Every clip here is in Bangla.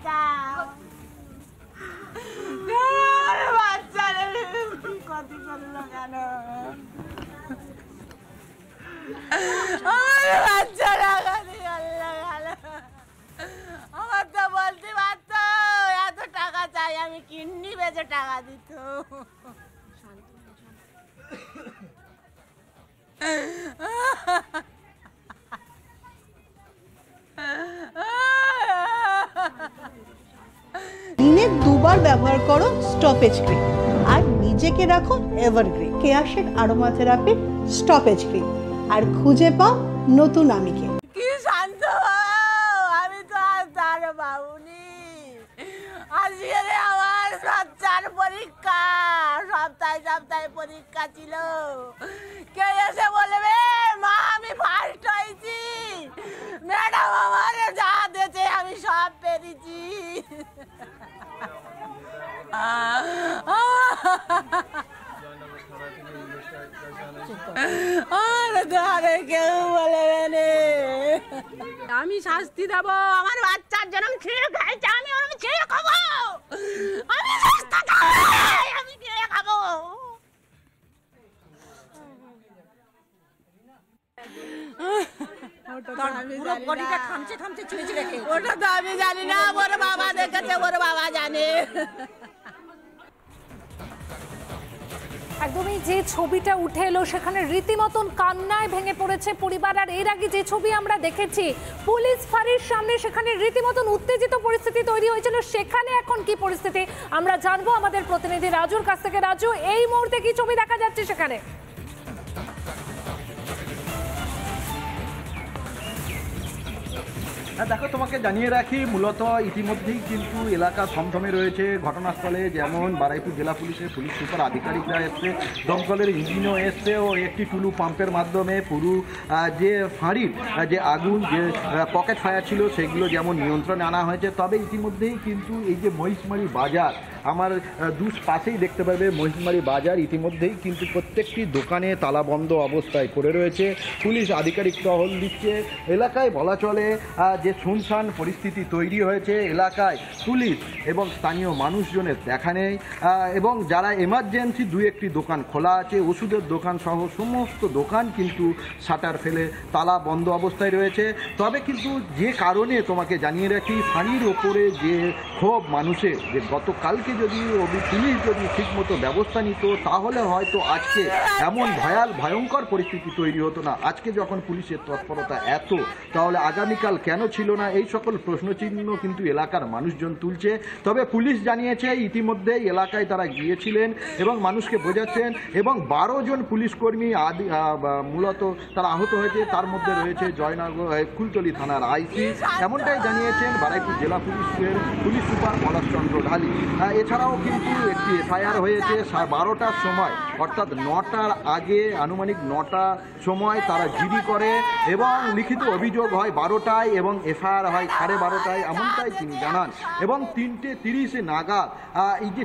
বাঁচাও, বাচ্চারে ক্ষতি করলো কেন? বাচ্চা রাখানি আল্লাহ ভালো। আমার তো বলতে পারত এত টাকা চাই, আমি কিডনি বেচে টাকা দিত। দিনে দুবার ব্যবহার করো স্টপেজ ক্রিম আর নিজেকে রাখো evergreen. Keya Seth aromatherapy stoppage cream আর খুঁজে পাও নতুন আমিকে। কি শান্ত, আমি তো আর তার বাবুনি। আজকে আমার বাচ্চার পরীক্ষা, সপ্তাহে সপ্তাহে পরীক্ষা ছিল। কে এসে বলবে মা আমি ফার্স্ট হয়েছি, ম্যাডাম আমার যা দিয়েছে আমি সব পেরেছি। কেউ বলবে না আমি শাস্তি দেবো। আমার বাচ্চার জন্য ছেড়ে খাইছে, আমি ওরকম ছেড়ে খাবো। আমি শাস্তি দেবো, আমি ছেড়ে খাবো। ওটা তো আমি জানি না, ওর বাবা দেখেছে, ওর বাবা জানে। একদমই যে ছবিটা উঠে এলো সেখানে রীতিমতন কান্নায় ভেঙে পড়েছে পরিবার। আর এর আগে যে ছবি আমরা দেখেছি পুলিশ ফাঁড়ির সামনে, সেখানে রীতিমতন উত্তেজিত পরিস্থিতি তৈরি হয়েছিল। সেখানে এখন কি পরিস্থিতি আমরা জানবো আমাদের প্রতিনিধি রাজুর কাছ থেকে। রাজু, এই মুহূর্তে কি ছবি দেখা যাচ্ছে সেখানে? হ্যাঁ দেখো, তোমাকে জানিয়ে রাখি মূলত ইতিমধ্যেই কিন্তু এলাকা থমথমে রয়েছে ঘটনাস্থলে। যেমন বারুইপুর জেলা পুলিশের পুলিশ সুপার আধিকারিকরা এসছে, দমকলের ইঞ্জিনও এসছে ও একটি টুলু পাম্পের মাধ্যমে পুরো যে ফাঁড়ির যে আগুন, যে পকেট ফায়ার ছিল সেগুলো যেমন নিয়ন্ত্রণে আনা হয়েছে। তবে ইতিমধ্যেই কিন্তু এই যে মহিষমারি বাজার, আমার পাশেই দেখতে পাবে মহিষমারি বাজার, ইতিমধ্যেই কিন্তু প্রত্যেকটি দোকানে তালাবন্ধ অবস্থায় পড়ে রয়েছে। পুলিশ আধিকারিক টহল দিচ্ছে। এলাকায় বলা চলে যে শুনশান পরিস্থিতি তৈরি হয়েছে। এলাকায় পুলিশ এবং স্থানীয় মানুষজনের দেখা নেই এবং যারা এমার্জেন্সি দু একটি দোকান খোলা আছে, ওষুধের দোকান সহ সমস্ত দোকান কিন্তু শাটার ফেলে তালা বন্ধ অবস্থায় রয়েছে। তবে কিন্তু যে কারণে তোমাকে জানিয়ে রাখি, ফাঁড়ির ওপরে যে ক্ষোভ মানুষের, যে গতকালকে যদি পুলিশ যদি ঠিকমতো ব্যবস্থা নিত তাহলে হয়তো আজকে এমন ভয়ঙ্কর পরিস্থিতি তৈরি হতো না। আজকে যখন পুলিশের তৎপরতা এত, তাহলে আগামীকাল কেন ছিল না? এই সকল প্রশ্নচিহ্ন কিন্তু এলাকার মানুষজন তুলছে। তবে পুলিশ জানিয়েছে ইতিমধ্যে এলাকায় তারা গিয়েছিলেন এবং মানুষকে বোঝাচ্ছেন এবং 12 জন পুলিশ কর্মী মূলত তারা আহত হয়েছে। তার মধ্যে রয়েছে জয়নগর কুলতলি থানার আইসি, এমনটাই জানিয়েছেন বারুইপুর জেলা পুলিশের পুলিশ সুপার পলাশচন্দ্র ঢালি। এছাড়াও কিন্তু একটি এফআইআর হয়েছে 12টার সময়, অর্থাৎ 9টার আগে আনুমানিক 9টা সময় তারা জিডি করে এবং লিখিত অভিযোগ হয় 12টায় এবং এফআইআর হয় 12:30টায়, এমনটাই তিনি জানান। এবং 3:30 নাগাদ এই যে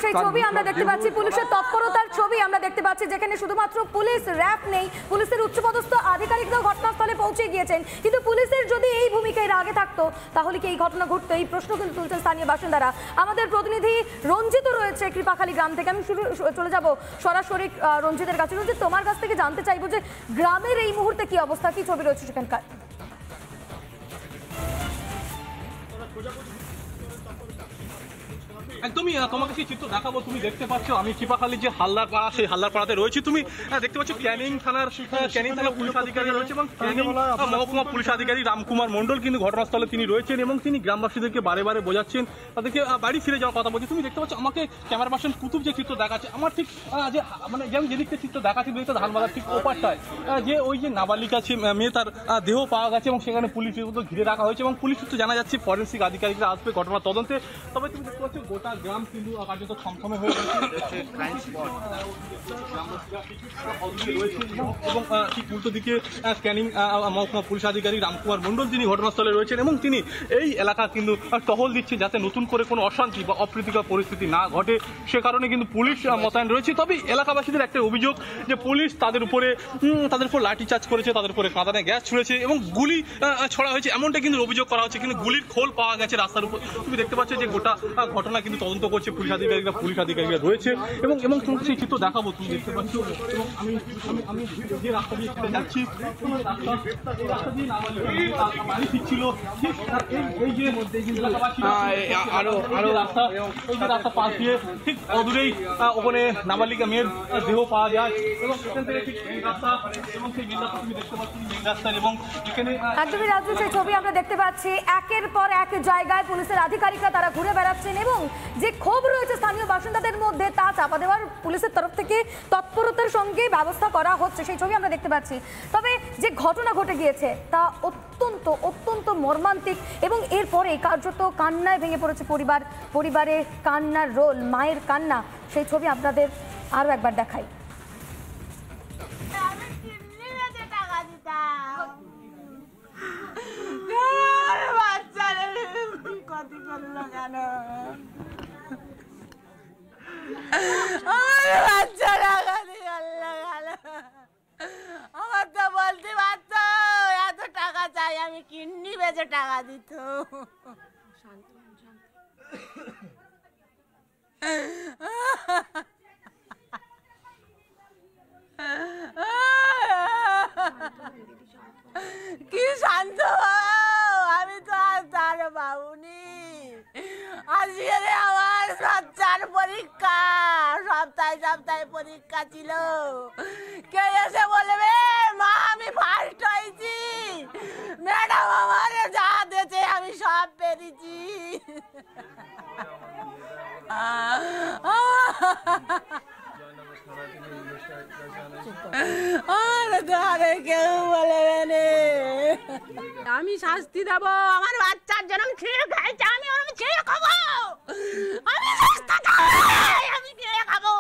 সেই ছবি আমরা দেখতে পাচ্ছি, পুলিশের তৎপরতার ছবি আমরা দেখতে পাচ্ছি, যেখানে শুধুমাত্র পুলিশ র্যাব নেই, পুলিশের উচ্চপদস্থ আধিকারিকরাও ঘটনাস্থলে পৌঁছে গিয়েছেন। কিন্তু পুলিশের যদি এই ভূমিকা এর আগে থাকতো তাহলে কি এই ঘটনা ঘটতো? এই প্রশ্ন কিন্তু তুলছেন স্থানীয় বাসিন্দারা। আমাদের প্রতিনিধি রঞ্জিত রয়েছে কৃপাখালী গ্রাম থেকে। আমি চলে যাব সরাসরি রঞ্জিতের কাছে। রঞ্জিত, তোমার কাছ থেকে জানতে চাইবো যে গ্রামের এই মুহূর্তে কি অবস্থা, কি ছবি রয়েছে সেখানকার? একদমই তোমাকে সেই চিত্র দেখাবো। তুমি দেখতে পাচ্ছ আমি চিপাখালী যে হাল্লার পাড়া, সেই হাল্লার পাড়াতে রয়েছি। তুমি দেখতে পাচ্ছ ক্যানিং থানার পুলিশ আধিকারিক রয়েছে এবং মহকুমা পুলিশ আধিকারিক রামকুমার মণ্ডল কিন্তু ঘটনাস্থলে তিনি রয়েছেন এবং তিনি গ্রামবাসীদেরকে বারে বারে বোঝাচ্ছেন তাদেরকে বাড়ি ফিরে যাওয়ার কথা বলছে। তুমি দেখতে পাচ্ছ আমাকে ক্যামেরা পার্সন কুতুব যে চিত্র দেখাচ্ছে, আমার ঠিক যে মানে যেমন যেদিকটা চিত্র দেখাচ্ছে ধানবাজার ঠিক ওপারটায় যে ওই যে নাবালিকা মেয়ে, তার দেহ পাওয়া গেছে এবং সেখানে পুলিশ ঘিরে রাখা হয়েছে এবং পুলিশ সূত্রে জানা যাচ্ছে ফরেন্সিক আধিকারিকরা আসবে ঘটনা তদন্তে। তবে তুমি দেখতে পাচ্ছ গোটা গ্রাম কিন্তু কার্যত থমথমে হয়ে গেছে এবং ঠিক উল্টো দিকে ক্যানিং মহকুমা পুলিশ আধিকারিক রামকুমার মণ্ডল তিনি ঘটনাস্থলে রয়েছেন এবং তিনি এই এলাকা কিন্তু টহল দিচ্ছে যাতে নতুন করে কোনো অশান্তি বা অপ্রীতিকর পরিস্থিতি না ঘটে, সে কারণে কিন্তু পুলিশ মোতায়েন রয়েছে। তবে এলাকাবাসীদের একটা অভিযোগ যে পুলিশ তাদের উপর লাঠিচার্জ করেছে, তাদের উপরে কাঁদানে গ্যাস ছুঁড়েছে এবং গুলি ছড়া হয়েছে, এমনটা কিন্তু অভিযোগ করা হচ্ছে। কিন্তু গুলির খোল পাওয়া গেছে রাস্তার উপর। তুমি দেখতে পাচ্ছ যে গোটা ঘটনা কিন্তু তদন্ত করছে পুলিশ আধিকারিকরা রয়েছে এবং তোমাকে সেই চিত্র দেখাবো, তুমি দেখতে পাচ্ছ। এবং আমি যে রাস্তা দিয়ে যাচ্ছি রাস্তা দিয়ে বাড়ি ফিরছিল, এই যে আরো রাস্তা পাশ দিয়ে ঠিক অদূরেই ওখানে নাবালিকা মেয়ের দেহ পাওয়া যায় এবং সেখান থেকে ঠিক এই রাস্তা এবং সেই মেন রাস্তা তুমি দেখতে পাচ্ছ মেন রাস্তা এবং এখানে একদমই রাজু, সেই ছবি আমরা দেখতে পাচ্ছি। একের পর এক জায়গায় পুলিশের আধিকারিকরা তারা ঘুরে বেড়াচ্ছেন এবং যে ক্ষোভ রয়েছে স্থানীয় বাসিন্দাদের মধ্যে তা চাপা দেওয়ার পুলিশের তরফ থেকে তৎপরতার সঙ্গে ব্যবস্থা করা হচ্ছে, সেই ছবি আমরা দেখতে পাচ্ছি। তবে যে ঘটনা ঘটে গিয়েছে তা অত্যন্ত অত্যন্ত মর্মান্তিক এবং এরপরে কার্যত কান্নায় ভেঙে পড়েছে পরিবারে কান্নার রোল, মায়ের কান্না, সেই ছবি আপনাদের আরো একবার দেখাই। আমি কিডনি বেচে টাকা দিতাম, বাচ্চারা ক্ষতি করলো কেন? আমার বাচ্চারা ক্ষতি করলো কেন? আমার তো বলতে পারত এত টাকা চাই, আমি কিডনি বেচে টাকা দিত। কি শান্ত, আমি তো আর তার বাবুনি। আজকে আমার বাচ্চার পরীক্ষা, সপ্তাহে পরীক্ষা ছিল। কে এসে বলবে মা আমি ফার্স্ট হয়েছি, ম্যাডাম আমার যা দিয়েছে আমি সব পেরেছি। কেউ বলবে না আমি শাস্তি দেবো, আমার বাচ্চার জন্য খেয়ে খাইছে, আমি ওরকম খেয়ে খাবো, আমি শাস্তি দেবো, আমি খেয়ে খাবো।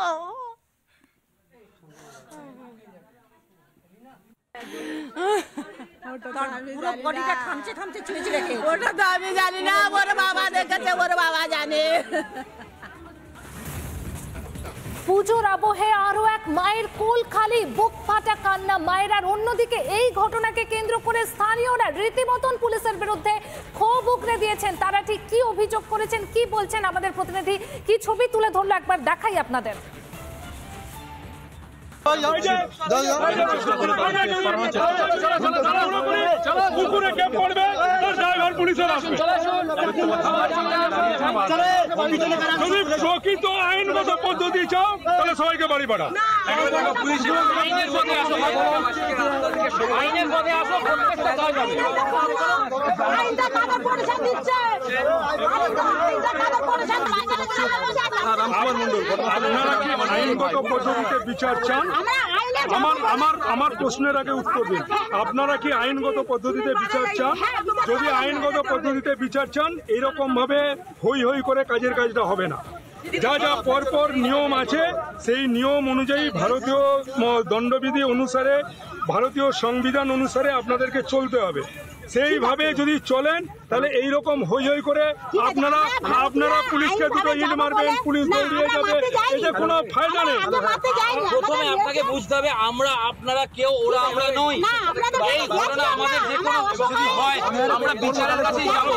ওটা তো আমি জানি না, ওর বাবা দেখেছে, ওর বাবা জানে। পুজোর আবহে আরো এক মায়ের কোল খালি, বুক ফাটা কান্না মায়ের। আর অন্যদিকে এই ঘটনাকে কেন্দ্র করে স্থানীয়রা রীতিমতন পুলিশের বিরুদ্ধে ক্ষোভ উগরে দিয়েছেন। তারা ঠিক কি অভিযোগ করেছেন, কি বলছেন আমাদের প্রতিনিধি কি ছবি তুলে ধরলো একবার দেখাই আপনাদের। প্রকৃত আইনগত পদ্ধতি চাও তাহলে সবাইকে বাড়ি পাঠাও। আইনগত পদ্ধতিতে বিচার চান? আমার প্রশ্নের আগে উত্তর দিন, আপনারা কি আইনগত পদ্ধতিতে বিচার চান? যদি আইনগত পদ্ধতিতে বিচার চান, এরকম ভাবে হই হই করে কাজটা হবে না। যা যা পরপর নিয়ম আছে সেই নিয়ম অনুযায়ী ভারতীয় দণ্ডবিধি অনুসারে, ভারতীয় সংবিধান অনুসারে আপনাদেরকে চলতে হবে। সেইভাবে যদি চলেন তাহলে এইরকম হই হই করে আপনারা পুলিশকে দুটো ইট মারবেন, পুলিশ দৌড়িয়ে যাবে, এতে কোনো ফায়দা নেই। প্রথমে আপনাকে বুঝতে হবে আপনারা কেউ আমরা নই। এই ঘটনা আমাদের যে কোনো যদি হয় আমরা বিচারের কাছেই যাব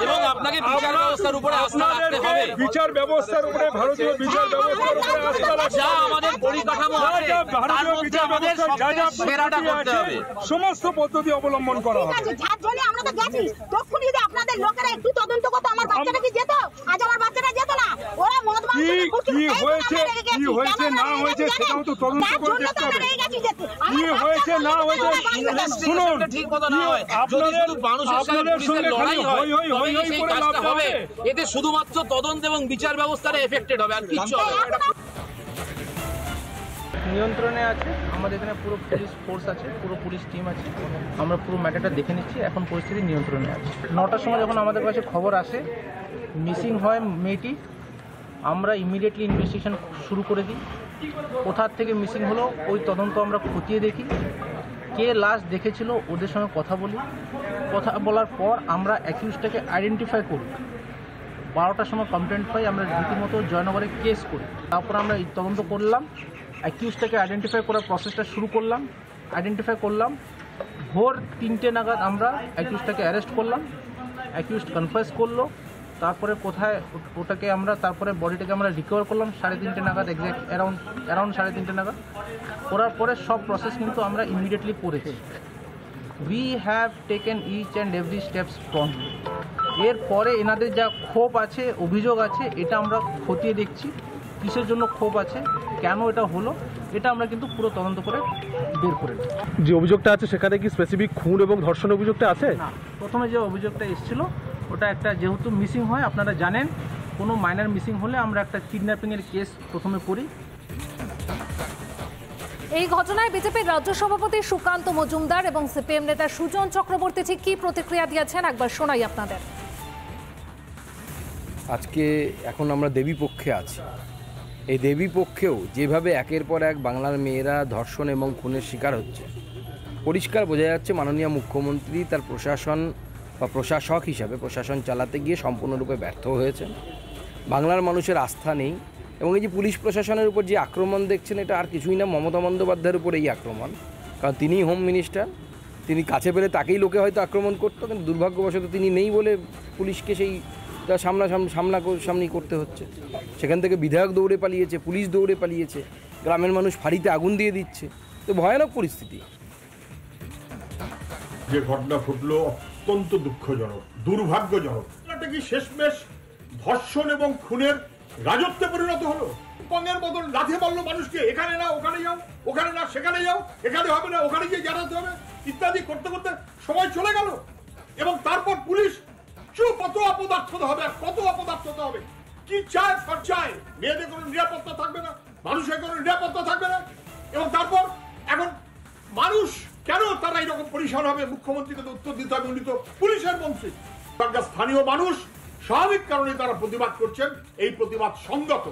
এবং আপনাকে বিচার ব্যবস্থার উপরে আস্থা রাখতে হবে। বিচার ব্যবস্থার উপরে, ভারতীয় বিচার ব্যবস্থার উপরে আস্থা রাখতে যা আমাদের পরিকাঠামো আছে তার মধ্যে আমাদের সেরাটা করতে হবে। সমস্ত পদ্ধতি অবলম্বন করা হবে। আমরা তো গেছি, তখন যদি আপনাদের লোকেরা একটু তদন্ত করতো আমার বাচ্চাটা কি যেত? আজ আমার বাচ্চাটা যেত না। ওরা মদ কি হয়েছে না হয়েছে সেটাও তো তদন্ত করে দেখতে হবে। কি হয়েছে না হয়েছে শুনুন, ঠিক কথা না হয় যদি শুধু মানুষের সাথে পুলিশের লড়াই হয় তবে সেই কাজটা হবে। এতে শুধুমাত্র তদন্ত এবং বিচার ব্যবস্থাটা এফেক্টেড হবে, আর কিচ্ছু হবে না। নিয়ন্ত্রণে আছে আমাদের এখানে, পুরো পুলিশ ফোর্স আছে, পুরো পুলিশ টিম আছে, আমরা পুরো ম্যাটারটা দেখে নিচ্ছি। এখন পরিস্থিতি নিয়ন্ত্রণে আছে। 9টার সময় যখন আমাদের কাছে খবর আসে মিসিং হয় মেয়েটি, আমরা ইমিডিয়েটলি ইনভেস্টিগেশন শুরু করে দিই। কোথার থেকে মিসিং হলো ওই তদন্ত আমরা খতিয়ে দেখি, কে লাশ দেখেছিল ওদের সঙ্গে কথা বলি, কথা বলার পর আমরা অ্যাকিউজটাকে আইডেন্টিফাই করি। 12টার সময় কমপ্লেন্ট পাই, আমরা রীতিমতো জয়নগরে কেস করি। তারপর আমরা এই তদন্ত করলাম, অ্যাকিউজটাকে আইডেন্টিফাই করার প্রসেসটা শুরু করলাম। আইডেন্টিফাই করলাম, ভোর 3টে নাগাদ আমরা অ্যাকিউজটাকে অ্যারেস্ট করলাম। অ্যাকিউজড কনফেস করলো, তারপরে কোথায় ওটাকে আমরা তারপরে বডিটাকে আমরা রিকভার করলাম 3:30 নাগাদ, এক্স্যাক্ট অ্যারাউন্ড 3:30 নাগাদ। করার পরে সব প্রসেস কিন্তু আমরা ইমিডিয়েটলি করেছি। We have taken each and every steps promptly. এরপরে এনাদের যা ক্ষোভ আছে, অভিযোগ আছে, এটা আমরা খতিয়ে দেখছি কিসের জন্য ক্ষোভ আছে, কেন এটা হলো, এটা আমরা কিন্তু পুরো তদন্ত করে বের করে নিই। যে অভিযোগটা আছে সেখানে কি স্পেসিফিক খুন এবং ধর্ষণের অভিযোগটা আছে? না, প্রথমে যে অভিযোগটা এসেছিল ওটা একটা, যেহেতু মিসিং হয় আপনারা জানেন, কোনো মাইনর মিসিং হলে আমরা একটা কিডন্যাপিংয়ের কেস প্রথমে করি। এই ঘটনায় বিজেপির রাজ্য সভাপতি সুকান্ত মজুমদার এবং সিপিএম নেতা সুজন চক্রবর্তী ঠিক কি প্রতিক্রিয়া দিয়েছেন একবার শোনাই আপনাদের। আজকে এখন আমরা দেবী পক্ষে আছি। এই দেবী পক্ষেও যেভাবে একের পর এক বাংলার মেয়েরা ধর্ষণ এবং খুনের শিকার হচ্ছে, পরিষ্কার বোঝা যাচ্ছে মাননীয় মুখ্যমন্ত্রী তার প্রশাসন বা প্রশাসক হিসাবে প্রশাসন চালাতে গিয়ে সম্পূর্ণরূপে ব্যর্থ হয়েছেন। বাংলার মানুষের আস্থা নেই এবং এই যে পুলিশ প্রশাসনের উপর যে আক্রমণ দেখছেন, এটা আর কিছুই না, মমতা বন্দ্যোপাধ্যায়ের উপর এই আক্রমণ। কারণ তিনিই হোম মিনিস্টার, তিনি কাছে পেলে তাকেই লোকে হয়তো আক্রমণ করতো, কিন্তু দুর্ভাগ্যবশত তিনি নেই বলে পুলিশকে সেই সামনাসামনি করতে হচ্ছে। সেখান থেকে বিধায়ক দৌড়ে পালিয়েছে, পুলিশ দৌড়ে পালিয়েছে, গ্রামের মানুষ ফাঁড়িতে আগুন দিয়ে দিচ্ছে। তো ভয়ানক পরিস্থিতি। যে ঘটনা ঘটলো অত্যন্ত দুঃখজনক, দুর্ভাগ্যজনক। এটা কি শেষমেশ ধর্ষণ এবং খুনের রাজত্বে পরিণত হলো? পঙ্গের বদল লাথি মারলো মানুষকে, এখানে না ওখানে যাও, ওখানে না সেখানে যাও, এখানে হবে না ওখানে গিয়ে জানাতে হবে ইত্যাদি করতে করতে সময় চলে গেল। এবং তারপর পুলিশ চুপ, কত অপদার্থতা হবে, কত অপদার্থতা হবে। কি চায়? চায় মেয়েদের কোনো নিরাপত্তা থাকবে না, মানুষের কোনো নিরাপত্তা থাকবে না। এবং তারপর এখন মানুষ কেন তারা এরকম পরিসর হবে, মুখ্যমন্ত্রীকে তো উত্তর দিতে হবে, উনি তো পুলিশের মন্ত্রী। স্থানীয় মানুষ স্বাভাবিক কারণে তারা প্রতিবাদ করছেন, এই প্রতিবাদ সঙ্গত।